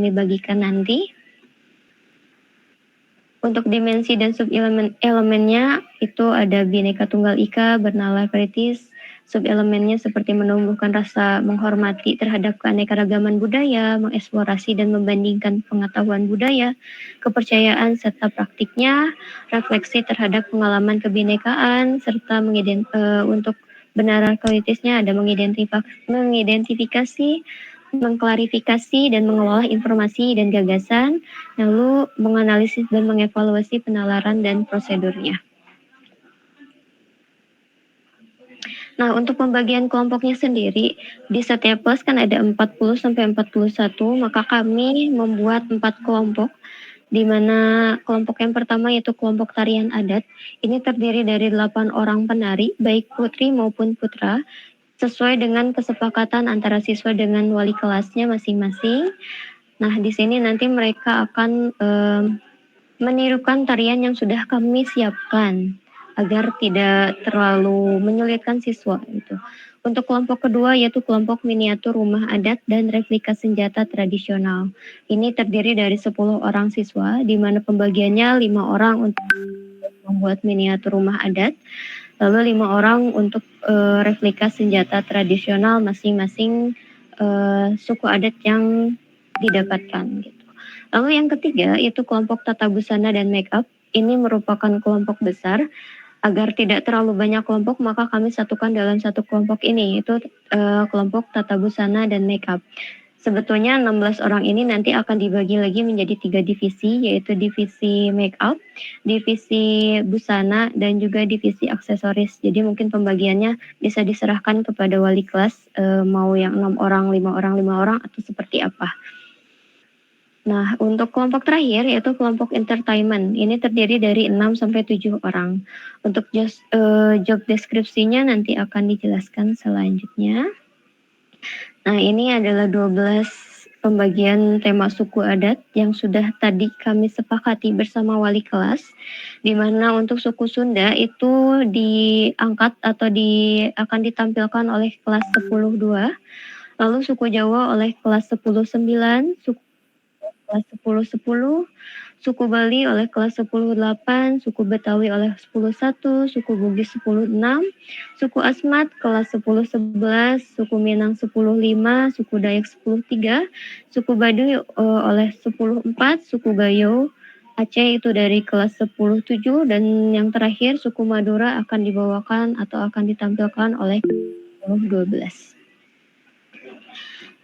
kami bagikan nanti. Untuk dimensi dan sub-elemennya itu ada Bhinneka Tunggal Ika, bernalar kritis. Sub-elemennya seperti menumbuhkan rasa menghormati terhadap keanekaragaman budaya, mengeksplorasi dan membandingkan pengetahuan budaya, kepercayaan serta praktiknya, refleksi terhadap pengalaman kebinekaan, serta untuk benaran kritisnya ada mengidentifikasi, mengklarifikasi dan mengelola informasi dan gagasan, lalu menganalisis dan mengevaluasi penalaran dan prosedurnya. Nah, untuk pembagian kelompoknya sendiri, di setiap kelas kan ada 40 sampai 41, maka kami membuat 4 kelompok, di mana kelompok yang pertama yaitu kelompok tarian adat. Ini terdiri dari 8 orang penari, baik putri maupun putra, sesuai dengan kesepakatan antara siswa dengan wali kelasnya masing-masing. Nah, di sini nanti mereka akan menirukan tarian yang sudah kami siapkan agar tidak terlalu menyulitkan siswa gitu. Untuk kelompok kedua yaitu kelompok miniatur rumah adat dan replika senjata tradisional. Ini terdiri dari 10 orang siswa, di mana pembagiannya 5 orang untuk membuat miniatur rumah adat, lalu 5 orang untuk replika senjata tradisional masing-masing suku adat yang didapatkan gitu. Lalu yang ketiga itu kelompok tata busana dan make up. Ini merupakan kelompok besar. Agar tidak terlalu banyak kelompok, maka kami satukan dalam satu kelompok ini, itu kelompok tata busana dan make up. Sebetulnya 16 orang ini nanti akan dibagi lagi menjadi 3 divisi, yaitu divisi make up, divisi busana, dan juga divisi aksesoris. Jadi mungkin pembagiannya bisa diserahkan kepada wali kelas, mau yang 6 orang, 5 orang, 5 orang, atau seperti apa. Nah, untuk kelompok terakhir yaitu kelompok entertainment. Ini terdiri dari 6 sampai 7 orang. Untuk job deskripsinya nanti akan dijelaskan selanjutnya. Nah, ini adalah 12 pembagian tema suku adat yang sudah tadi kami sepakati bersama wali kelas, di mana untuk suku Sunda itu diangkat atau akan ditampilkan oleh kelas 10-2, lalu suku Jawa oleh kelas 10-9, suku kelas 10-10, suku Bali oleh kelas 10-8, suku Betawi oleh 10-1, suku Bugis 10-6, suku Asmat kelas 10-11, suku Minang 10-5, suku Dayak 10-3, suku Baduy oleh 10-4, suku Gayo Aceh itu dari kelas 10-7, dan yang terakhir suku Madura akan dibawakan atau akan ditampilkan oleh 10-12.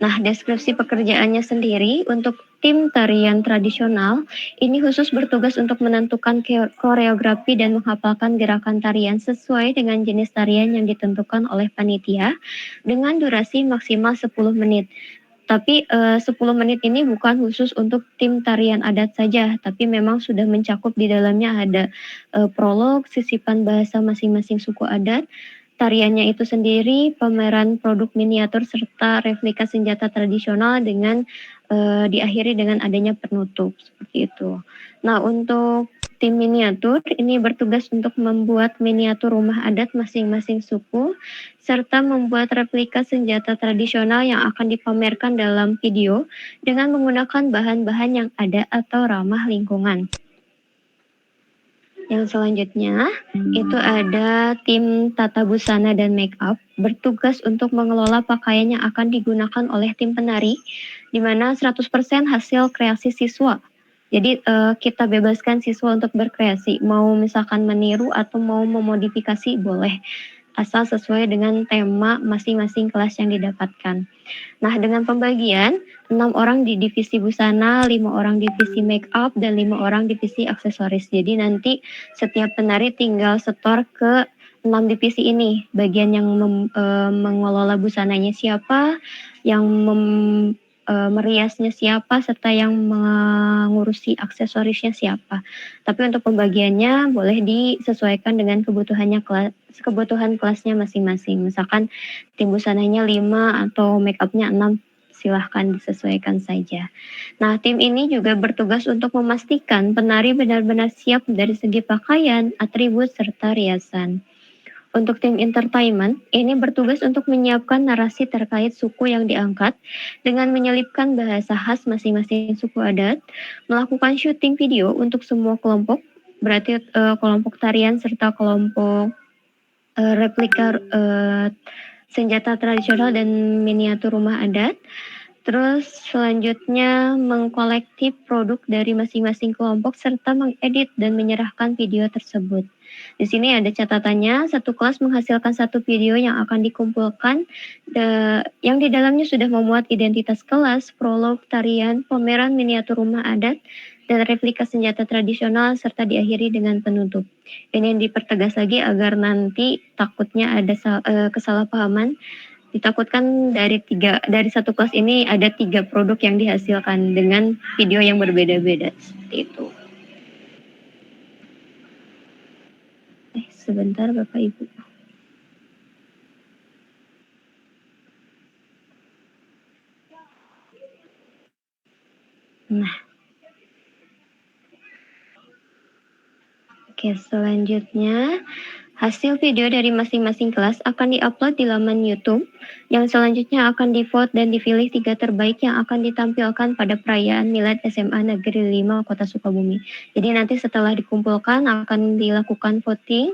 Nah, deskripsi pekerjaannya sendiri untuk tim tarian tradisional ini khusus bertugas untuk menentukan koreografi dan menghafalkan gerakan tarian sesuai dengan jenis tarian yang ditentukan oleh panitia dengan durasi maksimal 10 menit. Tapi 10 menit ini bukan khusus untuk tim tarian adat saja, tapi memang sudah mencakup di dalamnya ada prolog, sisipan bahasa masing-masing suku adat, tariannya itu sendiri, pameran produk miniatur, serta replika senjata tradisional dengan diakhiri dengan adanya penutup, seperti itu. Nah, untuk tim miniatur ini bertugas untuk membuat miniatur rumah adat masing-masing suku, serta membuat replika senjata tradisional yang akan dipamerkan dalam video dengan menggunakan bahan-bahan yang ada atau ramah lingkungan. Yang selanjutnya itu ada tim tata busana dan make up bertugas untuk mengelola pakaian yang akan digunakan oleh tim penari, di mana 100% hasil kreasi siswa. Jadi kita bebaskan siswa untuk berkreasi, mau misalkan meniru atau mau memodifikasi boleh, asal sesuai dengan tema masing-masing kelas yang didapatkan. Nah, dengan pembagian 6 orang di divisi busana, 5 orang divisi make up, dan 5 orang divisi aksesoris. Jadi nanti setiap penari tinggal setor ke 6 divisi ini. Bagian yang mengelola busananya siapa, yang meriasnya siapa, serta yang mengurusi aksesorisnya siapa. Tapi untuk pembagiannya boleh disesuaikan dengan kebutuhan kelasnya masing-masing. Misalkan tim busananya 5 atau make up-nya 6, silahkan disesuaikan saja. Nah, tim ini juga bertugas untuk memastikan penari benar-benar siap dari segi pakaian, atribut, serta riasan. Untuk tim entertainment, ini bertugas untuk menyiapkan narasi terkait suku yang diangkat dengan menyelipkan bahasa khas masing-masing suku adat, melakukan syuting video untuk semua kelompok, berarti kelompok tarian serta kelompok replika senjata tradisional dan miniatur rumah adat. Terus selanjutnya mengkolektif produk dari masing-masing kelompok serta mengedit dan menyerahkan video tersebut. Di sini ada catatannya, satu kelas menghasilkan satu video yang akan dikumpulkan, yang di dalamnya sudah memuat identitas kelas, prolog, tarian, pameran miniatur rumah adat, dan replika senjata tradisional serta diakhiri dengan penutup. Ini yang dipertegas lagi agar nanti takutnya ada kesalahpahaman. Ditakutkan dari satu kelas ini ada 3 produk yang dihasilkan dengan video yang berbeda-beda seperti itu. Sebentar Bapak Ibu. Nah. Oke, selanjutnya hasil video dari masing-masing kelas akan diupload di laman YouTube, yang selanjutnya akan divote dan dipilih 3 terbaik yang akan ditampilkan pada perayaan Milad SMA Negeri 5 Kota Sukabumi. Jadi nanti setelah dikumpulkan akan dilakukan voting,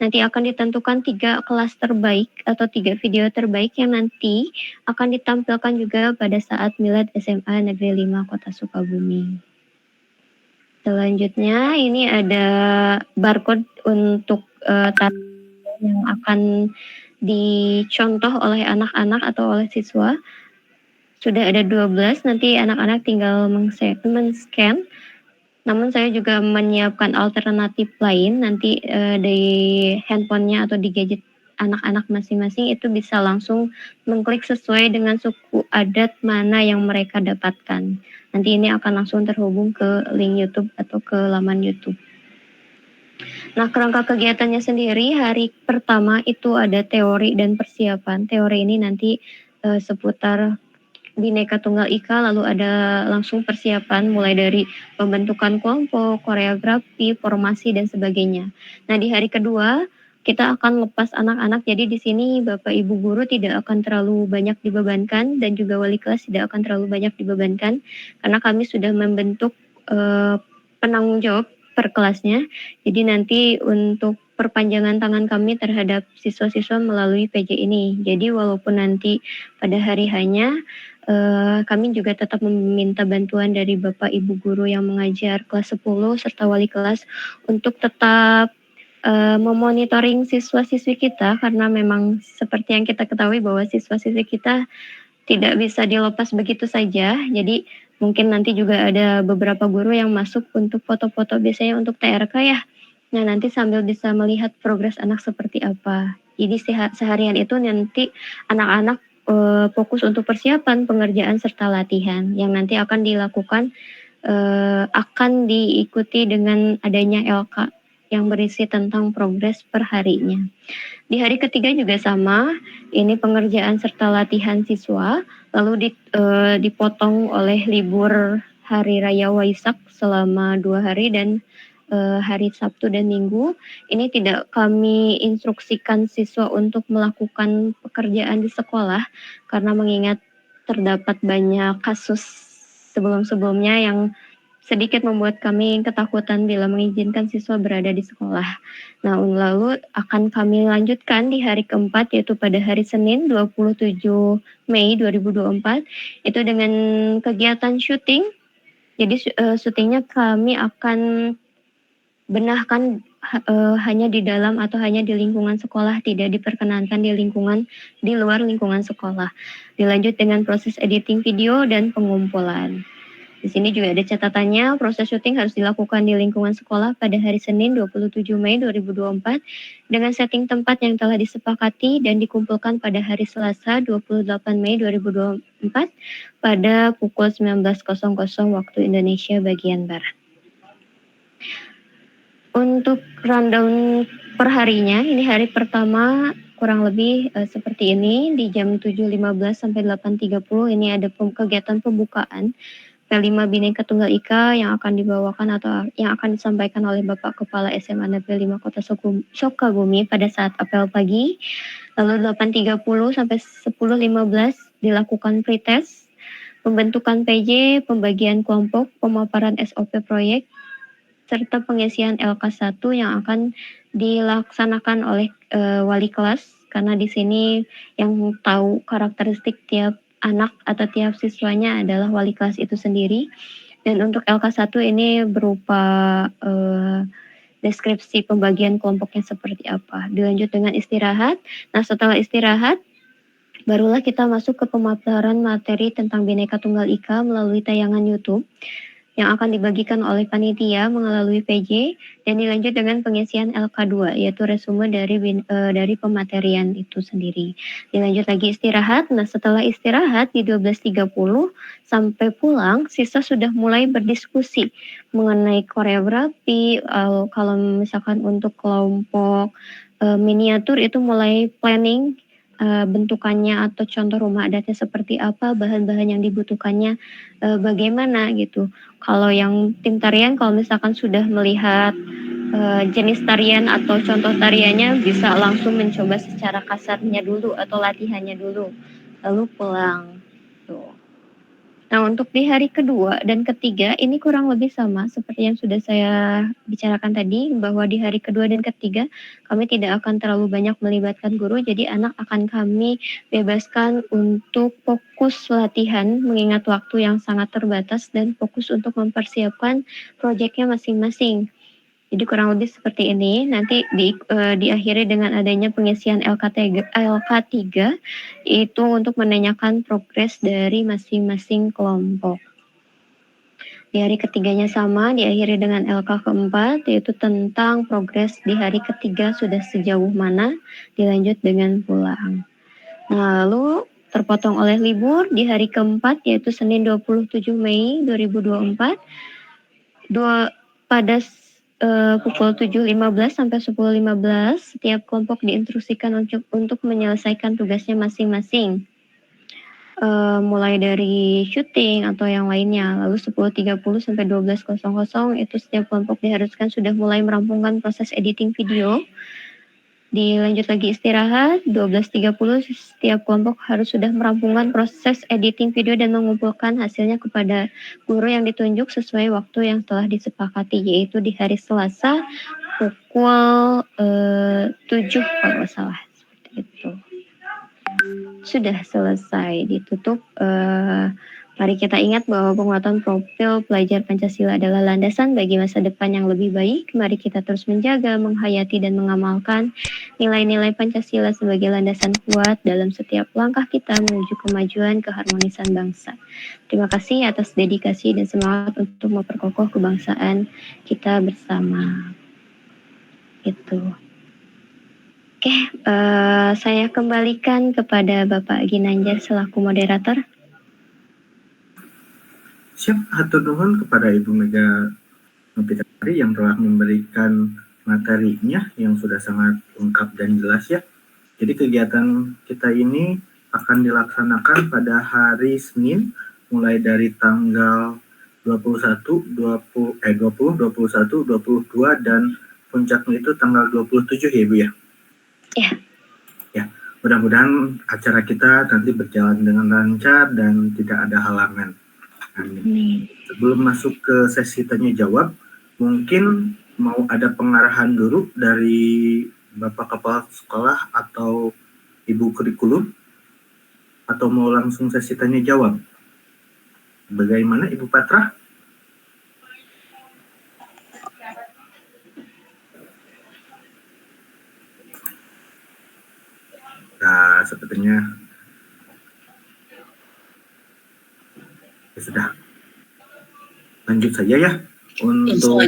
nanti akan ditentukan 3 kelas terbaik atau 3 video terbaik yang nanti akan ditampilkan juga pada saat Milad SMA Negeri 5 Kota Sukabumi. Selanjutnya ini ada barcode untuk yang akan dicontoh oleh anak-anak atau oleh siswa. Sudah ada 12, nanti anak-anak tinggal men-scan. Namun saya juga menyiapkan alternatif lain, nanti di handphonenya atau di gadget anak-anak masing-masing itu bisa langsung mengklik sesuai dengan suku adat mana yang mereka dapatkan. Nanti ini akan langsung terhubung ke link YouTube atau ke laman YouTube. Nah, kerangka kegiatannya sendiri hari pertama itu ada teori dan persiapan. Teori ini nanti seputar Bhinneka Tunggal Ika, lalu ada langsung persiapan mulai dari pembentukan kelompok, koreografi, formasi dan sebagainya. Nah, di hari kedua kita akan lepas anak-anak, jadi di sini Bapak Ibu guru tidak akan terlalu banyak dibebankan dan juga wali kelas tidak akan terlalu banyak dibebankan karena kami sudah membentuk penanggung jawab per kelasnya. Jadi nanti untuk perpanjangan tangan kami terhadap siswa-siswa melalui PJ ini. Jadi walaupun nanti pada hari hanya kami juga tetap meminta bantuan dari Bapak Ibu guru yang mengajar kelas 10 serta wali kelas untuk tetap memonitoring siswa-siswi kita karena memang seperti yang kita ketahui bahwa siswa-siswi kita tidak bisa dilepas begitu saja. Jadi mungkin nanti juga ada beberapa guru yang masuk untuk foto-foto biasanya untuk TRK ya. Nah, nanti sambil bisa melihat progres anak seperti apa. Jadi seharian itu nanti anak-anak fokus untuk persiapan, pengerjaan serta latihan yang nanti akan dilakukan akan diikuti dengan adanya LK yang berisi tentang progres per harinya. Di hari ketiga juga sama, ini pengerjaan serta latihan siswa, lalu dipotong oleh libur Hari Raya Waisak selama 2 hari dan hari Sabtu dan Minggu. Ini tidak kami instruksikan siswa untuk melakukan pekerjaan di sekolah karena mengingat terdapat banyak kasus sebelum-sebelumnya yang sedikit membuat kami ketakutan bila mengizinkan siswa berada di sekolah. Nah, lalu akan kami lanjutkan di hari keempat, yaitu pada hari Senin 27 Mei 2024, itu dengan kegiatan syuting. Jadi syutingnya kami akan benahkan hanya di dalam atau hanya di lingkungan sekolah, tidak diperkenankan di luar lingkungan sekolah. Dilanjut dengan proses editing video dan pengumpulan. Di sini juga ada catatannya, proses syuting harus dilakukan di lingkungan sekolah pada hari Senin 27 Mei 2024 dengan setting tempat yang telah disepakati dan dikumpulkan pada hari Selasa 28 Mei 2024 pada pukul 19.00 waktu Indonesia bagian Barat. Untuk rundown perharinya, ini hari pertama kurang lebih seperti ini, di jam 7.15 sampai 8.30 ini ada kegiatan pembukaan. P5 Bhinneka Tunggal Ika yang akan dibawakan atau yang akan disampaikan oleh Bapak Kepala SMA Negeri 5 Kota Sukabumi pada saat apel pagi. Lalu 8.30 sampai 10.15 dilakukan pretest, pembentukan PJ, pembagian kelompok, pemaparan SOP proyek, serta pengisian LK1 yang akan dilaksanakan oleh wali kelas, karena di sini yang tahu karakteristik tiap anak atau tiap siswanya adalah wali kelas itu sendiri. Dan untuk LK1 ini berupa deskripsi pembagian kelompoknya seperti apa. Dilanjut dengan istirahat. Nah, setelah istirahat, barulah kita masuk ke pemaparan materi tentang Bhinneka Tunggal Ika melalui tayangan YouTube yang akan dibagikan oleh panitia melalui PJ, dan dilanjut dengan pengisian LK2 yaitu resume dari pematerian itu sendiri. Dilanjut lagi istirahat. Nah, setelah istirahat di 12.30 sampai pulang, siswa sudah mulai berdiskusi mengenai koreografi. Kalau misalkan untuk kelompok miniatur itu mulai planning bentukannya atau contoh rumah adatnya seperti apa, bahan-bahan yang dibutuhkannya bagaimana gitu. Kalau yang tim tarian, kalau misalkan sudah melihat jenis tarian atau contoh tariannya, bisa langsung mencoba secara kasarnya dulu atau latihannya dulu, lalu pulang. Tuh. Nah, untuk di hari kedua dan ketiga ini kurang lebih sama seperti yang sudah saya bicarakan tadi, bahwa di hari kedua dan ketiga kami tidak akan terlalu banyak melibatkan guru, jadi anak akan kami bebaskan untuk fokus latihan mengingat waktu yang sangat terbatas dan fokus untuk mempersiapkan proyeknya masing-masing. Jadi kurang lebih seperti ini. Nanti diakhiri dengan adanya pengisian LK3 itu untuk menanyakan progres dari masing-masing kelompok. Di hari ketiganya sama, diakhiri dengan LK keempat, yaitu tentang progres di hari ketiga sudah sejauh mana, dilanjut dengan pulang. Nah, lalu terpotong oleh libur di hari keempat, yaitu Senin 27 Mei 2024, pada pukul 7.15 sampai 10.15, setiap kelompok diinstruksikan untuk menyelesaikan tugasnya masing-masing. Mulai dari syuting atau yang lainnya. Lalu 10.30 sampai 12.00 itu setiap kelompok diharuskan sudah mulai merampungkan proses editing video. Dilanjut lagi istirahat, 12.30 setiap kelompok harus sudah merampungkan proses editing video dan mengumpulkan hasilnya kepada guru yang ditunjuk sesuai waktu yang telah disepakati, yaitu di hari Selasa pukul 7 kalau nggak salah. Seperti itu. Sudah selesai, ditutup. Mari kita ingat bahwa penguatan profil pelajar Pancasila adalah landasan bagi masa depan yang lebih baik. Mari kita terus menjaga, menghayati, dan mengamalkan nilai-nilai Pancasila sebagai landasan kuat dalam setiap langkah kita menuju kemajuan keharmonisan bangsa. Terima kasih atas dedikasi dan semangat untuk memperkokoh kebangsaan kita bersama. Itu. Oke, saya kembalikan kepada Bapak Ginanjar selaku moderator. Siap, hatur nuhun kepada Ibu Mega Nopitari yang telah memberikan materinya yang sudah sangat lengkap dan jelas ya. Jadi kegiatan kita ini akan dilaksanakan pada hari Senin mulai dari tanggal 21, 21, 22 dan puncaknya itu tanggal 27 ya Ibu ya? Iya. Ya, mudah-mudahan acara kita nanti berjalan dengan lancar dan tidak ada halangan. Amin. Sebelum masuk ke sesi tanya jawab, mungkin mau ada pengarahan dulu dari Bapak Kepala Sekolah atau Ibu Kurikulum, atau mau langsung sesi tanya jawab? Bagaimana Ibu Patra? Nah, sepertinya ya sudah. Lanjut saja ya untuk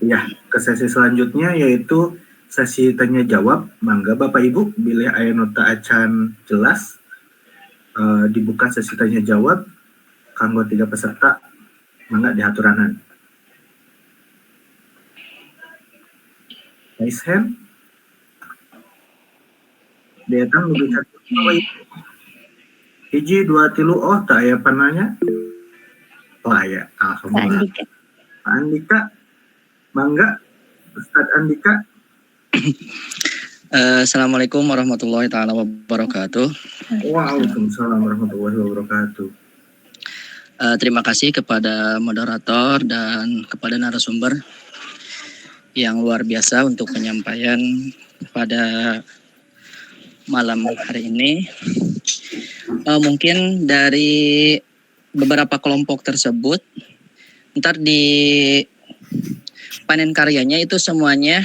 ya ke sesi selanjutnya, yaitu sesi tanya jawab. Mangga Bapak Ibu bila aya nota acan jelas dibuka sesi tanya jawab kanggo 3 peserta, mangga dihaturanan. Raise hand. Datang lebih satu Bapak Ibu. Hiji 2 3 tak aya pananya. Wah ya, Pak alhamdulillah. Andika. Pak Andika, Mangga, Ustadz Andika. Assalamualaikum warahmatullahi taala wabarakatuh. Waalaikumsalam warahmatullahi wabarakatuh. Terima kasih kepada moderator dan kepada narasumber yang luar biasa untuk penyampaian pada malam hari ini. Mungkin dari beberapa kelompok tersebut, ntar di panen karyanya itu semuanya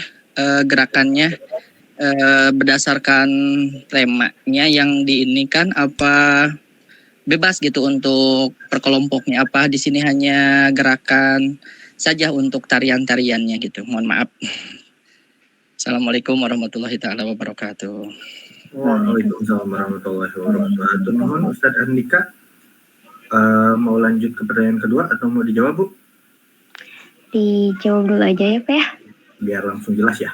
gerakannya berdasarkan temanya yang diinikan apa bebas gitu untuk per kelompoknya, apa di sini hanya gerakan saja untuk tarian-tariannya gitu. Mohon maaf. Assalamualaikum warahmatullahi taala wabarakatuh. Waalaikumsalam warahmatullahi wabarakatuh. Mohon Ustadz Andika mau lanjut ke pertanyaan kedua atau mau dijawab, Bu? Dijawab dulu aja ya Pak ya. Biar langsung jelas ya.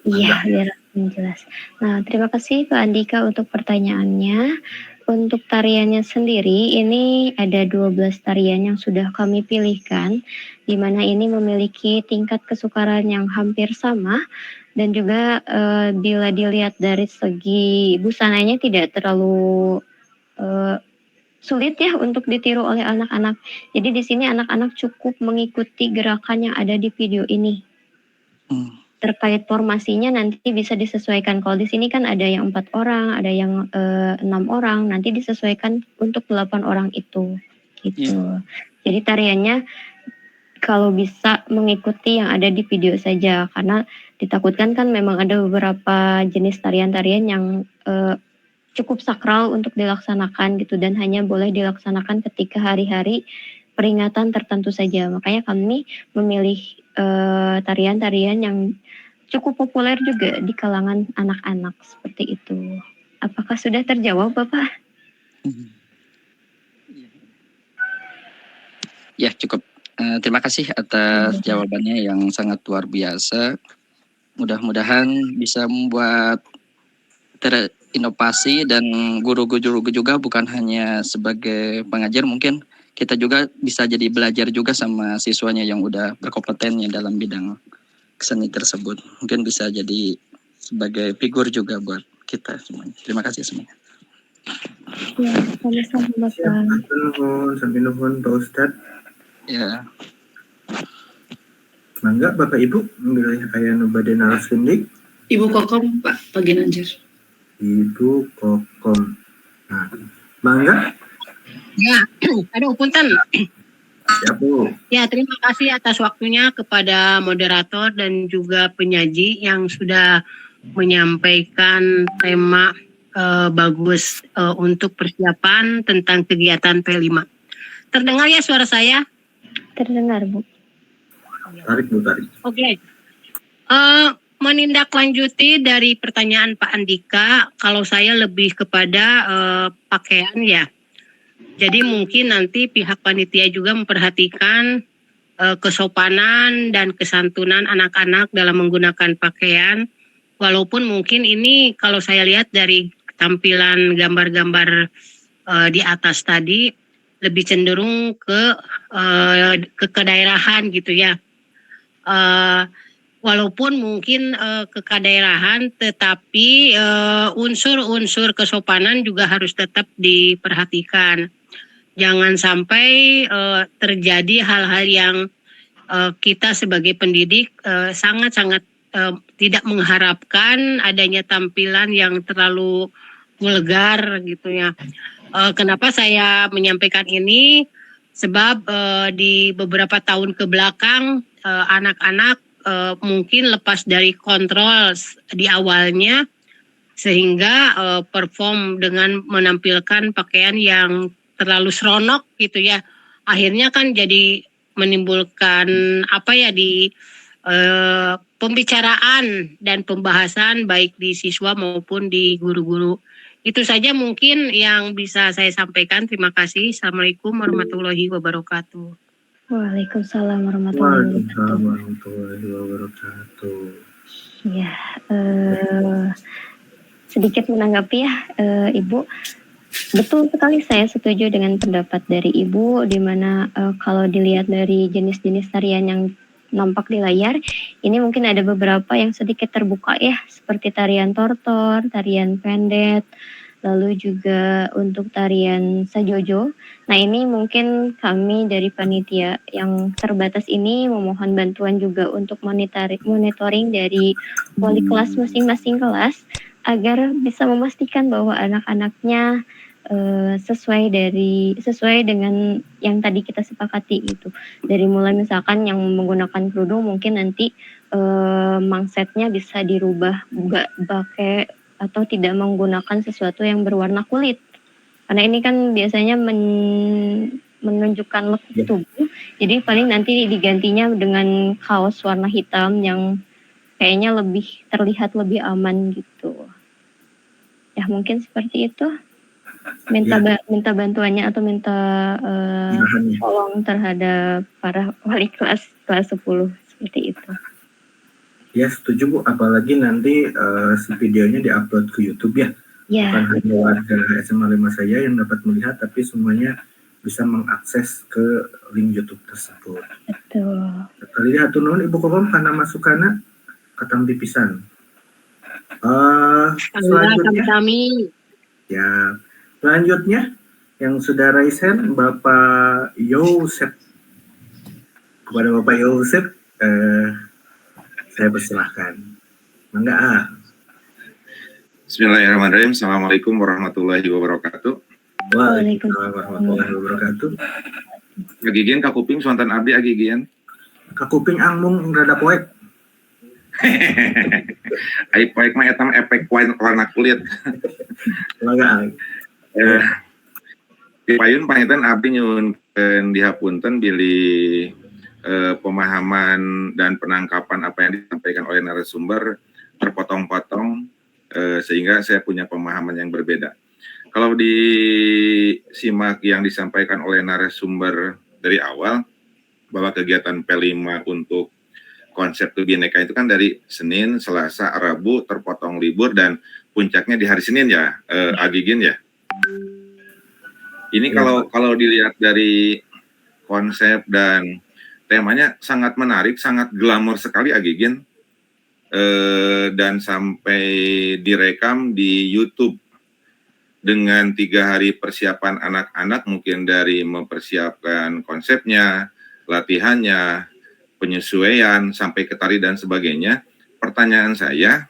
Iya, biar langsung jelas. Nah, terima kasih Pak Andika untuk pertanyaannya. Untuk tariannya sendiri, ini ada 12 tarian yang sudah kami pilihkan, di mana ini memiliki tingkat kesukaran yang hampir sama, dan juga bila dilihat dari segi busananya tidak terlalu sulit ya untuk ditiru oleh anak-anak. Jadi di sini anak-anak cukup mengikuti gerakan yang ada di video ini. Terkait formasinya nanti bisa disesuaikan. Kalau di sini kan ada yang 4 orang, ada yang 6 orang, nanti disesuaikan untuk 8 orang itu, gitu. Jadi tariannya kalau bisa mengikuti yang ada di video saja, karena ditakutkan kan memang ada beberapa jenis tarian-tarian yang cukup sakral untuk dilaksanakan gitu, dan hanya boleh dilaksanakan ketika hari-hari peringatan tertentu saja. Makanya kami memilih tarian-tarian yang cukup populer juga di kalangan anak-anak seperti itu. Apakah sudah terjawab, Bapak? Ya, cukup. Terima kasih atas jawabannya yang sangat luar biasa. Mudah-mudahan bisa membuat terinovasi, dan guru-guru juga bukan hanya sebagai pengajar, mungkin kita juga bisa jadi belajar juga sama siswanya yang udah berkompetennya dalam bidang seni tersebut. Mungkin bisa jadi sebagai figur juga buat kita semuanya. Terima kasih semuanya. Ya, sama-sama Bapak. Sampai nuhun Pak Ustadz. Ya. Mangga Bapak Ibu memilih aya nu bade naraskeun. Ibu Kokom Pak Paginanjar. Ibu Kokom. Nah, Mangga. Ya, aduh punten. Siap, Bu. Ya, terima kasih atas waktunya kepada moderator dan juga penyaji yang sudah menyampaikan tema bagus untuk persiapan tentang kegiatan P5. Terdengar ya suara saya? Terdengar, Bu. Tarik, Bu, tarik. Oke. Menindaklanjuti dari pertanyaan Pak Andika, kalau saya lebih kepada pakaian ya. Jadi mungkin nanti pihak panitia juga memperhatikan kesopanan dan kesantunan anak-anak dalam menggunakan pakaian. Walaupun mungkin ini kalau saya lihat dari tampilan gambar-gambar di atas tadi lebih cenderung ke kedaerahan gitu ya. Walaupun mungkin kedaerahan, tetapi unsur-unsur kesopanan juga harus tetap diperhatikan. Jangan sampai terjadi hal-hal yang kita sebagai pendidik sangat-sangat tidak mengharapkan adanya tampilan yang terlalu vulgar gitu ya. Kenapa saya menyampaikan ini? Sebab di beberapa tahun ke belakang anak-anak mungkin lepas dari kontrol di awalnya, sehingga perform dengan menampilkan pakaian yang terlalu seronok gitu ya. Akhirnya kan jadi menimbulkan di pembicaraan dan pembahasan baik di siswa maupun di guru-guru. Itu saja mungkin yang bisa saya sampaikan. Terima kasih. Assalamualaikum warahmatullahi wabarakatuh. Waalaikumsalam warahmatullahi wabarakatuh. Ya, sedikit menanggapi ya, Ibu. Betul sekali, saya setuju dengan pendapat dari Ibu, di mana kalau dilihat dari jenis-jenis tarian yang nampak di layar, ini mungkin ada beberapa yang sedikit terbuka ya, seperti tarian tortor, tarian pendet, lalu juga untuk tarian sajojo. Nah ini mungkin kami dari panitia yang terbatas ini memohon bantuan juga untuk monitoring dari wali kelas masing-masing kelas, agar bisa memastikan bahwa anak-anaknya sesuai dengan yang tadi kita sepakati gitu. Dari mulai misalkan yang menggunakan kerudung mungkin nanti mangsetnya bisa dirubah nggak pakai atau tidak menggunakan sesuatu yang berwarna kulit. Karena ini kan biasanya menunjukkan lekuk tubuh. Jadi paling nanti digantinya dengan kaos warna hitam yang kayaknya lebih terlihat lebih aman gitu. Ya mungkin seperti itu. Minta bantuannya atau minta tolong terhadap para wali kelas 10 seperti itu. Ya setuju Bu, apalagi nanti si videonya diupload ke YouTube ya. Bukan hanya warga SMA 5 saya yang dapat melihat, tapi semuanya bisa mengakses ke link YouTube tersebut. Betul. Lihat tuh Ibu Kokom karena masukana katang pipisan. Selanjutnya. Ya. Selanjutnya, yang sudah raise hand, Bapak Yosef. Kepada Bapak Yosef, saya persilahkan. Mangga. Bismillahirrahmanirrahim. Assalamualaikum warahmatullahi wabarakatuh. Waalaikumsalam warahmatullahi wabarakatuh. Agigian kakuping sontan abdi agigian. Kakuping angmung rada poek. Ai poek mah eta efek warna kulit. Mangga. Payun pangitan abdi nyuwun dihapunten bilih pemahaman dan penangkapan apa yang disampaikan oleh narasumber terpotong-potong sehingga saya punya pemahaman yang berbeda. Kalau disimak yang disampaikan oleh narasumber dari awal bahwa kegiatan P5 untuk konsep Bineka itu kan dari Senin, Selasa, Rabu terpotong libur dan puncaknya di hari Senin ya, Agigin ya. Ini kalau dilihat dari konsep dan temanya sangat menarik, sangat glamor sekali Agigin, dan sampai direkam di YouTube dengan 3 hari persiapan anak-anak, mungkin dari mempersiapkan konsepnya, latihannya, penyesuaian sampai ke tari dan sebagainya. Pertanyaan saya,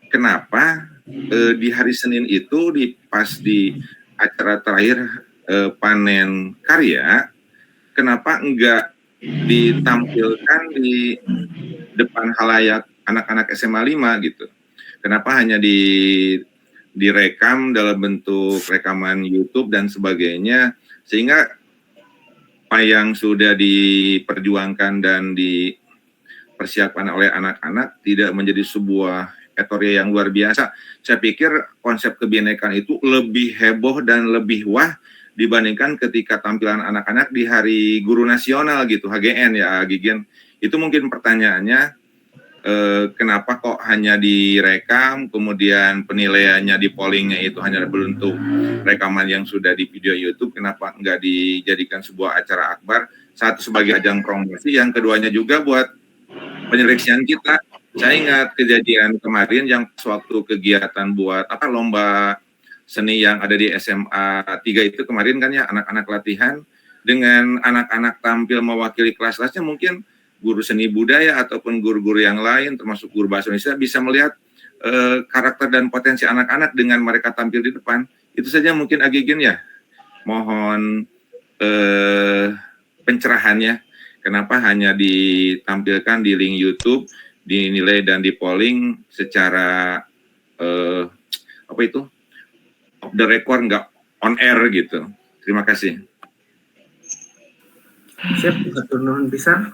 kenapa di hari Senin itu pas di acara terakhir panen karya, kenapa enggak ditampilkan di depan halayak anak-anak SMA 5 gitu? Kenapa hanya direkam dalam bentuk rekaman YouTube dan sebagainya, sehingga apa yang sudah diperjuangkan dan dipersiapkan oleh anak-anak tidak menjadi sebuah euforia yang luar biasa. Saya pikir konsep kebinekaan itu lebih heboh dan lebih wah dibandingkan ketika tampilan anak-anak di Hari Guru Nasional gitu, HGN ya, Gigen. Itu mungkin pertanyaannya, kenapa kok hanya direkam, kemudian penilaiannya di pollingnya itu hanya berbentuk rekaman yang sudah di video YouTube, kenapa nggak dijadikan sebuah acara akbar, satu sebagai ajang promosi, yang keduanya juga buat penyeleksian kita. Saya ingat kejadian kemarin yang suatu kegiatan buat lomba seni yang ada di SMA 3 itu kemarin kan ya, anak-anak latihan dengan anak-anak tampil mewakili kelas-kelasnya, mungkin guru seni budaya ataupun guru-guru yang lain termasuk guru bahasa Indonesia bisa melihat karakter dan potensi anak-anak dengan mereka tampil di depan. Itu saja mungkin Agigin ya. Mohon pencerahannya, kenapa hanya ditampilkan di link YouTube, dinilai dan di polling secara off the record, nggak on air gitu. Terima kasih. Siap, satu nuhun pisan.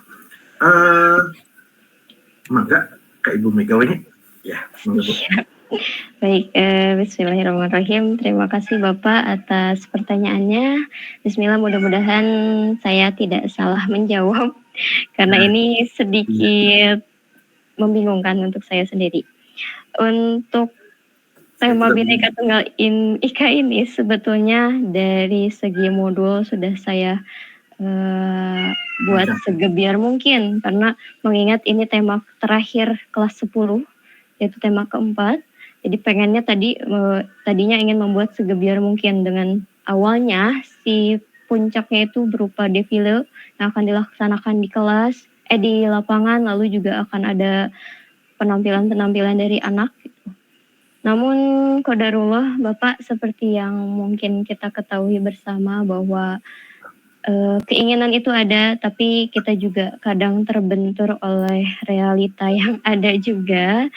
Mangga ke Ibu Megawati. Ya, mangga Bu. Baik, bismillahirrahmanirrahim. Terima kasih Bapak atas pertanyaannya. Bismillah, mudah-mudahan saya tidak salah menjawab karena ini sedikit membingungkan untuk saya sendiri. Untuk tema Bhinneka Tunggal Ika ini sebetulnya dari segi modul sudah saya buat segebiar mungkin, karena mengingat ini tema terakhir kelas 10, yaitu tema keempat. Jadi pengennya tadinya ingin membuat segebiar mungkin. Dengan awalnya si puncaknya itu berupa defile yang akan dilaksanakan di kelas, di lapangan, lalu juga akan ada penampilan-penampilan dari anak gitu. Namun qadarullah Bapak, seperti yang mungkin kita ketahui bersama bahwa keinginan itu ada, tapi kita juga kadang terbentur oleh realita yang ada juga.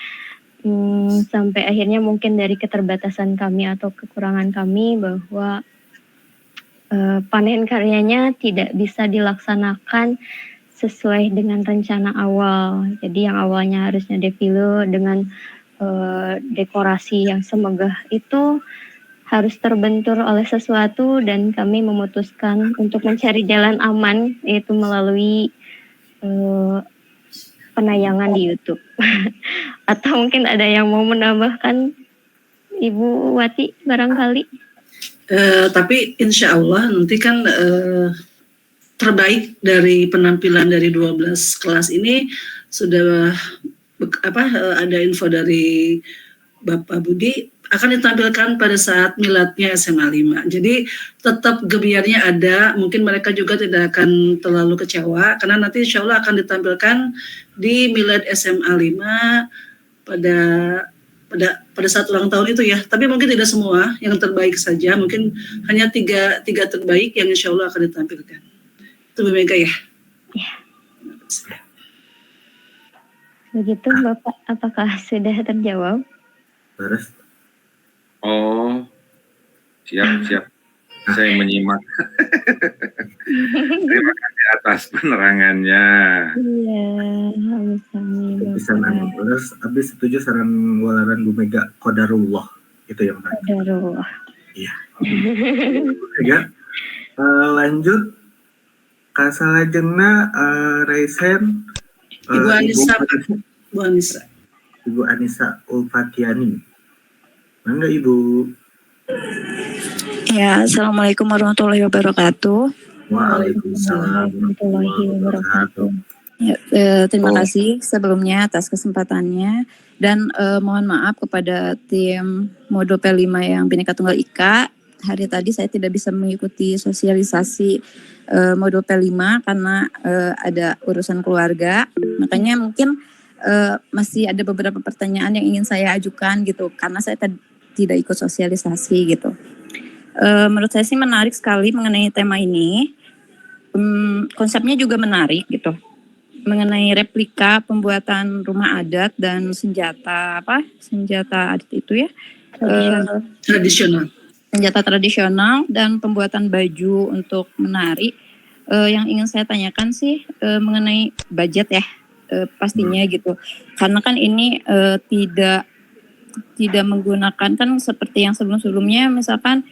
Sampai akhirnya mungkin dari keterbatasan kami atau kekurangan kami bahwa panen karyanya tidak bisa dilaksanakan sesuai dengan rencana awal. Jadi yang awalnya harusnya defile dengan dekorasi yang semegah itu harus terbentur oleh sesuatu, dan kami memutuskan untuk mencari jalan aman, yaitu melalui penayangan di YouTube. Atau mungkin ada yang mau menambahkan, Ibu Wati barangkali? Tapi insya Allah nanti kan terbaik dari penampilan dari 12 kelas ini sudah ada info dari Bapak Budi akan ditampilkan pada saat miladnya SMA 5. Jadi tetap gebiarnya ada, mungkin mereka juga tidak akan terlalu kecewa karena nanti insya Allah akan ditampilkan di milad SMA 5 pada saat ulang tahun itu ya. Tapi mungkin tidak semua, yang terbaik saja, mungkin hanya tiga terbaik yang insya Allah akan ditampilkan. Itu Bu Mega ya. Ya. Begitu Bapak, apakah sudah terjawab? Beres. Oh, siap. Saya menyimak. Terima kasih atas penerangannya. Iya, amin. Bisa terus habis setuju saran walaran Bu Mega qadarullah itu yang tadi. Qadarullah. Iya. Ya. Lanjut kasalajengna Raisen Ibu Anissa. Ibu Anissa Ulfatiani. Mangga Ibu. Ya, Assalamualaikum warahmatullahi wabarakatuh. Waalaikumsalam warahmatullahi wabarakatuh. Ya, terima kasih sebelumnya atas kesempatannya, dan mohon maaf kepada tim Modul P5 yang Bhinneka Tunggal Ika. Hari tadi saya tidak bisa mengikuti sosialisasi Modul P5 karena ada urusan keluarga. Makanya mungkin masih ada beberapa pertanyaan yang ingin saya ajukan gitu, karena saya tidak ikut sosialisasi gitu. Menurut saya sih menarik sekali mengenai tema ini. Konsepnya juga menarik gitu, mengenai replika pembuatan rumah adat dan senjata adat itu ya, Tradisional. senjata tradisional dan pembuatan baju untuk menari. Yang ingin saya tanyakan sih mengenai budget ya, pastinya gitu, karena kan ini tidak menggunakan kan seperti yang sebelumnya, misalkan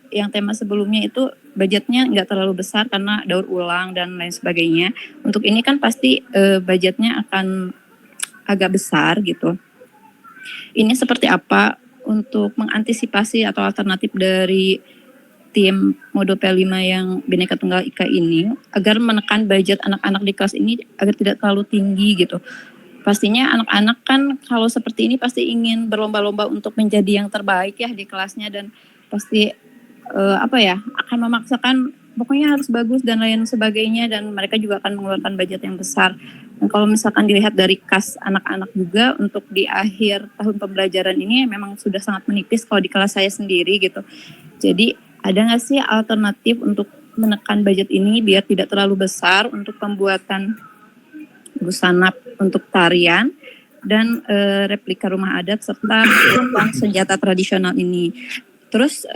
yang tema sebelumnya itu budgetnya nggak terlalu besar karena daur ulang dan lain sebagainya. Untuk ini kan pasti budgetnya akan agak besar gitu. Ini seperti apa untuk mengantisipasi atau alternatif dari tim Modul P5 yang Bhinneka Tunggal Ika ini agar menekan budget anak-anak di kelas ini agar tidak terlalu tinggi gitu. Pastinya anak-anak kan kalau seperti ini pasti ingin berlomba-lomba untuk menjadi yang terbaik ya di kelasnya, dan pasti akan memaksakan pokoknya harus bagus dan lain sebagainya, dan mereka juga akan mengeluarkan budget yang besar. Dan kalau misalkan dilihat dari kas anak-anak juga untuk di akhir tahun pembelajaran ini memang sudah sangat menipis kalau di kelas saya sendiri gitu. Jadi ada nggak sih alternatif untuk menekan budget ini biar tidak terlalu besar untuk pembuatan busana untuk tarian dan replika rumah adat serta senjata tradisional ini. Terus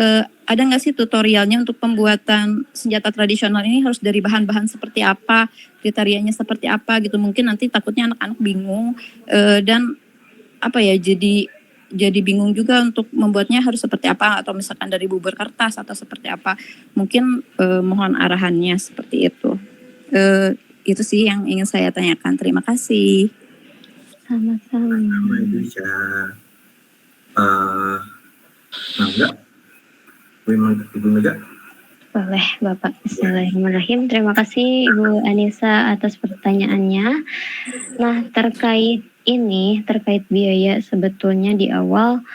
ada nggak sih tutorialnya untuk pembuatan senjata tradisional ini harus dari bahan-bahan seperti apa, kriterianya seperti apa gitu. Mungkin nanti takutnya anak-anak bingung dan jadi bingung juga untuk membuatnya harus seperti apa, atau misalkan dari bubur kertas atau seperti apa. Mungkin mohon arahannya seperti itu. Itu sih yang ingin saya tanyakan. Terima kasih. Sama-sama. Ibu Isya. Mangga, Ibu Mega. Boleh, Bapak. Bismillahirrahmanirrahim. Terima kasih Ibu Anissa atas pertanyaannya. Nah, terkait biaya sebetulnya di awal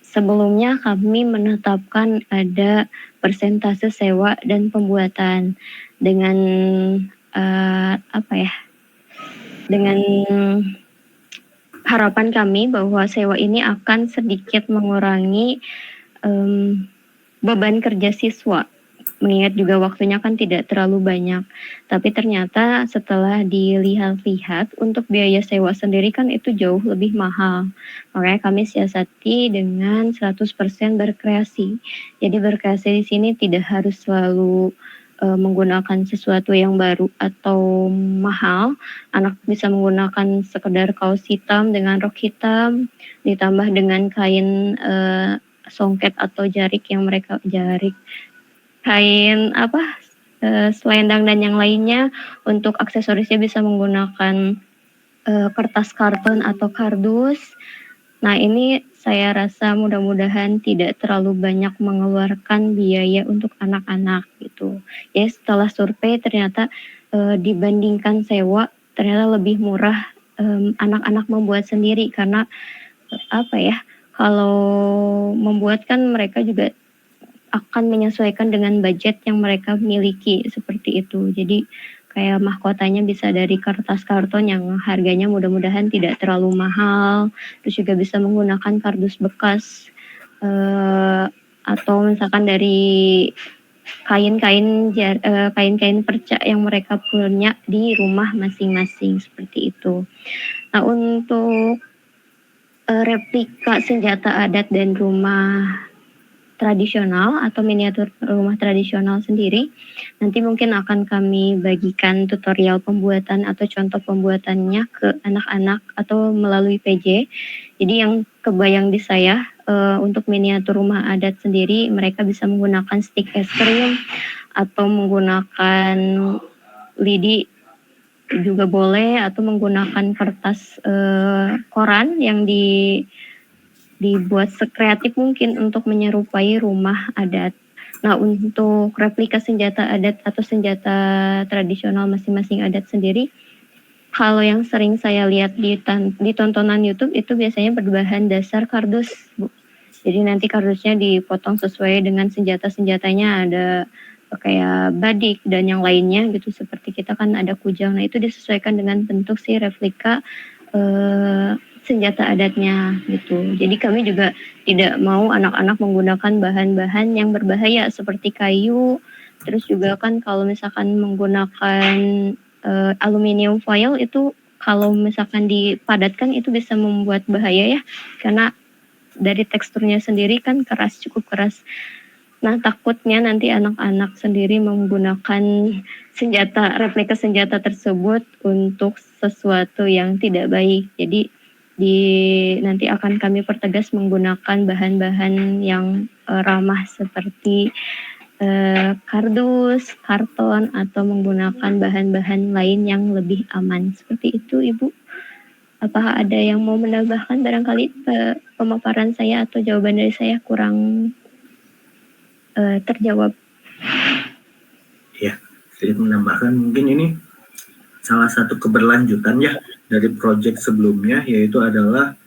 sebelumnya kami menetapkan ada persentase sewa dan pembuatan dengan dengan harapan kami bahwa sewa ini akan sedikit mengurangi beban kerja siswa, mengingat juga waktunya kan tidak terlalu banyak. Tapi ternyata setelah dilihat-lihat untuk biaya sewa sendiri kan itu jauh lebih mahal. Makanya kami siasati dengan 100% berkreasi. Jadi berkreasi di sini tidak harus selalu menggunakan sesuatu yang baru atau mahal. Anak bisa menggunakan sekedar kaos hitam dengan rok hitam, ditambah dengan kain songket atau kain selendang dan yang lainnya. Untuk aksesorisnya bisa menggunakan kertas karton atau kardus. Nah, ini saya rasa mudah-mudahan tidak terlalu banyak mengeluarkan biaya untuk anak-anak gitu. Ya, setelah survei ternyata dibandingkan sewa ternyata lebih murah anak-anak membuat sendiri, karena kalau membuat kan mereka juga akan menyesuaikan dengan budget yang mereka miliki, seperti itu. Jadi kayak mahkotanya bisa dari kertas karton yang harganya mudah-mudahan tidak terlalu mahal, terus juga bisa menggunakan kardus bekas atau misalkan dari kain-kain perca yang mereka punya di rumah masing-masing, seperti itu. Nah, untuk replika senjata adat dan rumah tradisional atau miniatur rumah tradisional sendiri, nanti mungkin akan kami bagikan tutorial pembuatan atau contoh pembuatannya ke anak-anak atau melalui PJ. Jadi yang kebayang di saya untuk miniatur rumah adat sendiri, mereka bisa menggunakan stik es krim atau menggunakan lidi juga boleh, atau menggunakan kertas koran yang dibuat sekreatif mungkin untuk menyerupai rumah adat. Nah, untuk replika senjata adat atau senjata tradisional masing-masing adat sendiri, kalau yang sering saya lihat di tontonan YouTube itu biasanya berbahan dasar kardus, Bu. Jadi nanti kardusnya dipotong sesuai dengan senjata-senjatanya, ada kayak badik dan yang lainnya gitu. Seperti kita kan ada kujang, nah itu disesuaikan dengan bentuk si replika senjata adatnya gitu. Jadi kami juga tidak mau anak-anak menggunakan bahan-bahan yang berbahaya seperti kayu. Terus juga kan kalau misalkan menggunakan aluminium foil itu kalau misalkan dipadatkan itu bisa membuat bahaya ya, karena dari teksturnya sendiri kan keras, cukup keras. Nah, takutnya nanti anak-anak sendiri menggunakan replika senjata tersebut untuk sesuatu yang tidak baik. Jadi nanti akan kami pertegas menggunakan bahan-bahan yang ramah seperti kardus, karton, atau menggunakan bahan-bahan lain yang lebih aman. Seperti itu, Ibu. Apakah ada yang mau menambahkan? Barangkali pemaparan saya atau jawaban dari saya kurang terjawab. Ya, sedikit menambahkan, mungkin ini salah satu keberlanjutan ya dari proyek sebelumnya, yaitu adalah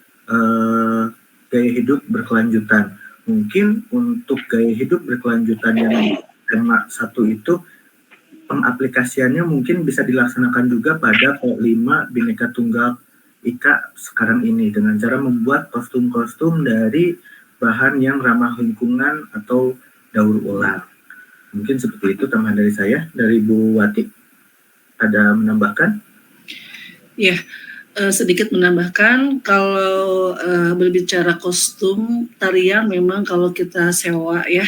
gaya hidup berkelanjutan. Mungkin untuk gaya hidup berkelanjutan yang tema 1 itu pengaplikasiannya mungkin bisa dilaksanakan juga pada 5 Bhinneka Tunggal Ika sekarang ini, dengan cara membuat kostum-kostum dari bahan yang ramah lingkungan atau daur ulang. Mungkin seperti itu tambahan dari saya. Dari Bu Wati, ada menambahkan? Ya, sedikit menambahkan, kalau berbicara kostum tarian, memang kalau kita sewa ya,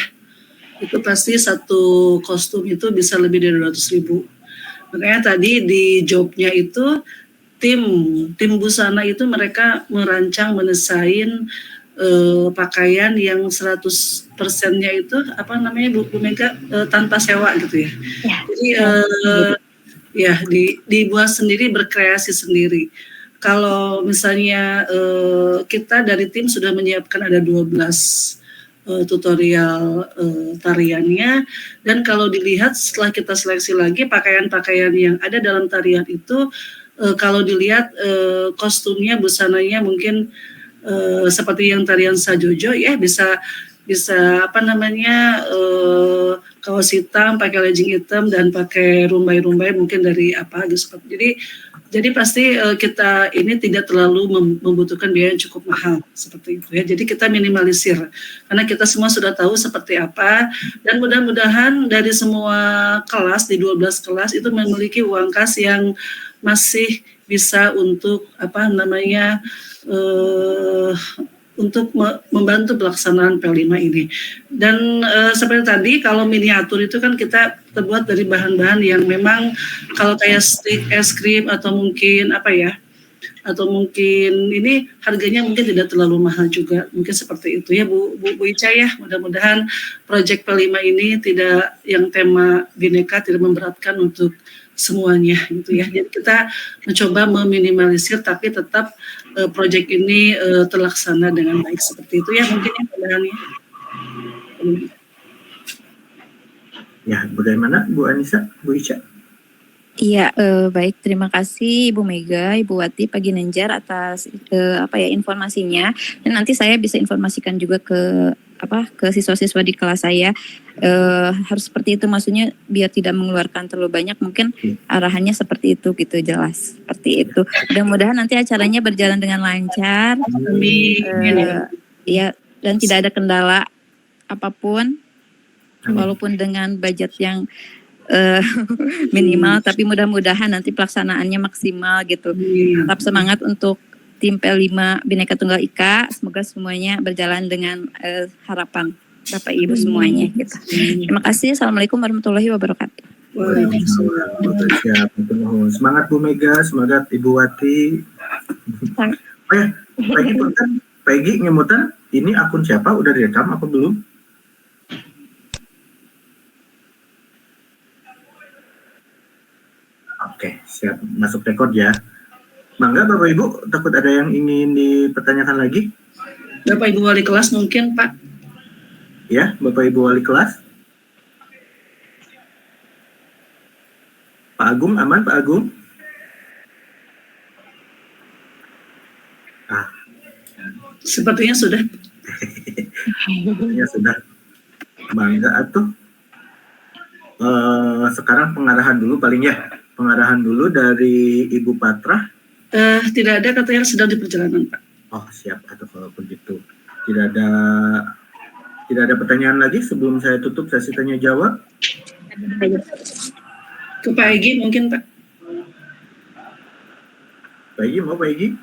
itu pasti satu kostum itu bisa lebih dari 200.000. Makanya tadi di jobnya itu tim busana itu mereka merancang, mendesain pakaian yang 100%-nya itu Bu Mega, tanpa sewa gitu ya. Jadi dibuat sendiri, berkreasi sendiri. kalau misalnya kita dari tim sudah menyiapkan ada 12 tutorial tariannya, dan kalau dilihat setelah kita seleksi lagi pakaian-pakaian yang ada dalam tarian itu, kalau dilihat kostumnya, busananya mungkin seperti yang tarian Sajojo ya, bisa apa namanya, kaos hitam, pakai legging hitam dan pakai rumbai-rumbai mungkin dari apa gitu. Jadi pasti kita ini tidak terlalu membutuhkan biaya yang cukup mahal seperti itu ya. Jadi kita minimalisir karena kita semua sudah tahu seperti apa, dan mudah-mudahan dari semua kelas di 12 kelas itu memiliki uang kas yang masih bisa untuk apa namanya, untuk membantu pelaksanaan P5 ini. Dan seperti tadi, kalau miniatur itu kan kita terbuat dari bahan-bahan yang memang kalau kayak stick es krim atau mungkin apa ya, atau mungkin ini harganya mungkin tidak terlalu mahal juga, mungkin seperti itu ya Bu Ica ya. Mudah-mudahan proyek P5 ini tidak, yang tema bineka tidak memberatkan untuk semuanya gitu ya. Jadi kita mencoba meminimalisir tapi tetap proyek ini terlaksana dengan baik seperti itu ya, mungkin ya tambahannya. Ya, bagaimana Bu Anissa, Bu Ica? Iya, baik. Terima kasih Ibu Mega, Ibu Wati, Pak Ginanjar atas informasinya. Dan nanti saya bisa informasikan juga ke siswa-siswa di kelas saya. Harus seperti itu, maksudnya biar tidak mengeluarkan terlalu banyak. Mungkin arahannya seperti itu gitu, jelas seperti itu. Mudah-mudahan nanti acaranya berjalan dengan lancar. Ya, dan tidak ada kendala apapun, walaupun dengan budget yang minimal, tapi mudah-mudahan nanti pelaksanaannya maksimal gitu. Tetap semangat untuk tim P5 Bhinneka Tunggal Ika, semoga semuanya berjalan dengan harapan Bapak Ibu semuanya gitu. Terima kasih. Assalamualaikum warahmatullahi wabarakatuh. Siap. Semangat Bu Mega, semangat Ibu Wati. Oh ya, Peggy nyemutan, ini akun siapa? Udah direkam apa belum? Oke, siap. Masuk rekod ya. Bangga Bapak Ibu, takut ada yang ingin dipertanyakan lagi? Bapak Ibu Wali kelas mungkin Pak. Ya, Bapak Ibu Wali kelas. Pak Agung, aman Pak Agung? Sepertinya sudah. Ya sudah. Bangga atuh. Sekarang pengarahan dulu paling ya. Pengarahan dulu dari Ibu Patra. Tidak ada, katanya sedang di perjalanan Pak. Oh siap, atau kalau begitu tidak ada pertanyaan lagi sebelum saya tutup sesi tanya jawab. Ke Pak Egy mungkin Pak. Pak Egy mau Pak Egy?